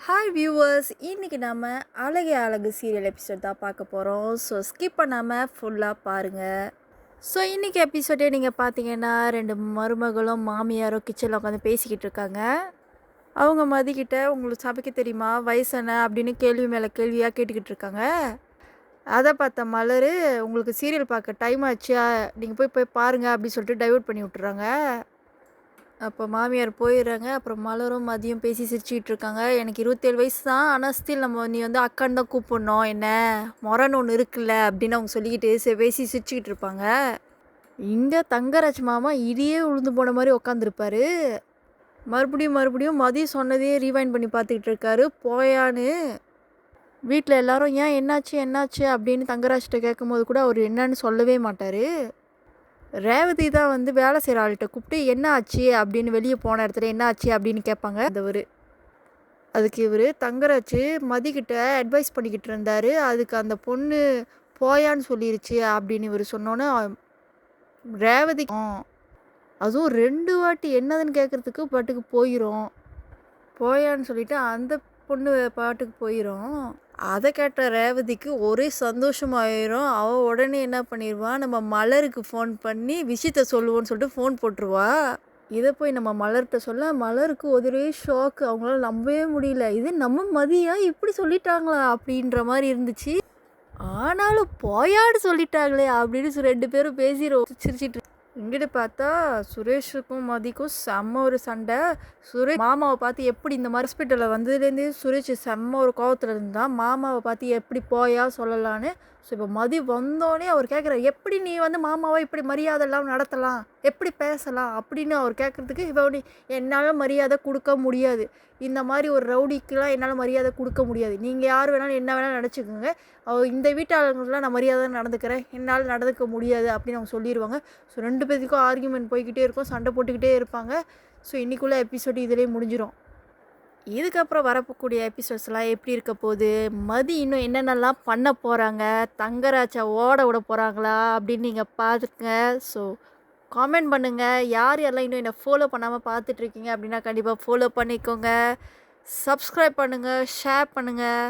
Hi viewers, இன்றைக்கி நம்ம அழகே அழகு சீரியல் எபிசோட் தான் பார்க்க போகிறோம். ஸோ ஸ்கிப் பண்ணாமல் ஃபுல்லாக பாருங்கள். ஸோ இன்றைக்கி எபிசோடே நீங்கள் பார்த்தீங்கன்னா 2 மருமகளும் மாமியாரும் கிச்சனில் உட்காந்து பேசிக்கிட்டு இருக்காங்க. அவங்க மதிக்கிட்ட உங்களுக்கு சமைக்க தெரியுமா, வயசான அப்படின்னு கேள்வி மேலே கேள்வியாக கேட்டுக்கிட்டு இருக்காங்க. அதை பார்த்த மலர், உங்களுக்கு சீரியல் பார்க்க டைம் ஆச்சு, நீங்கள் போய் பாருங்கள் அப்படின்னு சொல்லிட்டு டைவர்ட் பண்ணி விட்டுறாங்க. அப்போ மாமியார் போயிடுறாங்க. அப்புறம் மலரும் மதியம் பேசி சிரிச்சுக்கிட்டு இருக்காங்க. எனக்கு 27 வயசு தான், ஆனால் ஸ்டில் நீ வந்து அக்கான்னு தான் கூப்பிடணும், என்ன மொரன்னு ஒன்று இருக்குல்ல அப்படின்னு அவங்க சொல்லிக்கிட்டு பேசி சிரிச்சுக்கிட்டு இருப்பாங்க. இங்கே தங்கராஜ் மாமா இடியே உளுந்து போன மாதிரி உக்காந்துருப்பாரு. மறுபடியும் மதியம் சொன்னதே ரீவைண்ட் பண்ணி பார்த்துக்கிட்டு இருக்காரு. போயான்னு வீட்டில் எல்லாரும் ஏன் என்னாச்சு அப்படின்னு தங்கராஜ்கிட்ட கேட்கும்போது கூட அவர் என்னன்னு சொல்லவே மாட்டார். ரேவதி தான் வந்து வேலை செய்கிற ஆள்கிட்ட கூப்பிட்டு என்ன ஆச்சு அப்படின்னு வெளியே போன இடத்துல என்ன ஆச்சு அப்படின்னு கேட்பாங்க. அதுக்கு இவர் தங்கராஜ் மதிக்கிட்ட அட்வைஸ் பண்ணிக்கிட்டு இருந்தார். அதுக்கு அந்த பொண்ணு போயான்னு சொல்லிருச்சு அப்படின்னு இவர் சொன்னோன்னே ரேவதி அதுவும் 2 வாட்டி என்னதுன்னு கேட்குறதுக்கு பாட்டுக்கு போயிடும். போயான்னு சொல்லிட்டு அந்த பொண்ணு பாட்டுக்கு போயிடும். அதை கேட்ட ரேவதிக்கு ஒரே சந்தோஷமாயிரும். அவள் உடனே என்ன பண்ணிடுவா, நம்ம மலருக்கு ஃபோன் பண்ணி விஷயத்த சொல்லுவோன்னு சொல்லிட்டு ஃபோன் போட்டுருவா. இதை போய் நம்ம மலர்கிட்ட சொல்ல மலருக்கு ஒரே ஷாக்கு. அவங்களால நம்பவே முடியல. இது நம்ம மதியா இப்படி சொல்லிட்டாங்களா அப்படின்ற மாதிரி இருந்துச்சு. ஆனாலும் போயாடு சொல்லிட்டாங்களே அப்படின்னு 2 பேரும் பேசி சிரிச்சிட்டு இங்கிட்டு பார்த்தா சுரேஷுக்கும் மதிக்கும் செம்ம ஒரு சண்டை. சுரேஷ் மாமாவை பார்த்து எப்படி இந்த மாதிரி ஹாஸ்பிட்டலில் வந்ததுலேருந்து சுரேஷ் செம்ம ஒரு கோவத்தில் இருந்தால் மாமாவை பார்த்து எப்படி போயா சொல்லலான்னு. ஸோ இப்போ மதி வந்தோடனே அவர் கேட்குறாரு, எப்படி நீ வந்து மாமாவை இப்படி மரியாதை இல்லாமல் நடத்தலாம், எப்படி பேசலாம் அப்படின்னு அவர் கேட்குறதுக்கு இவன் என்னால் மரியாதை கொடுக்க முடியாது, இந்த மாதிரி ஒரு ரவுடிக்கெலாம் என்னால் மரியாதை கொடுக்க முடியாது, நீங்கள் யார் வேணாலும் என்ன வேணாலும் நினச்சிக்கோங்க, இந்த வீட்டாளர்கள்லாம் நான் மரியாதை நடந்துக்கிறேன், என்னால் நடந்துக்க முடியாது அப்படின்னு அவங்க சொல்லிடுவாங்க. ஸோ 2 பேருக்கும் ஆர்கியூமெண்ட் போய்கிட்டே இருக்கும், சண்டை போட்டுக்கிட்டே இருப்பாங்க. ஸோ இன்றைக்குள்ள எபிசோடு இதிலே முடிஞ்சிடும். இதுக்கப்புறம் வரக்கூடிய எபிசோட்ஸ்லாம் எப்படி இருக்க போகுது, மதி இன்னும் என்னென்னலாம் பண்ண போகிறாங்க, தங்கராஜை ஓட விட போகிறாங்களா அப்படின்னு நீங்கள் பார்த்துங்க. ஸோ காமெண்ட் பண்ணுங்கள். யாரெல்லாம் இன்னும் என்னை ஃபாலோ பண்ணாமல் பார்த்துட்ருக்கீங்க அப்படின்னா கண்டிப்பாக ஃபாலோ பண்ணிக்கோங்க. சப்ஸ்கிரைப் பண்ணுங்கள், ஷேர் பண்ணுங்கள்.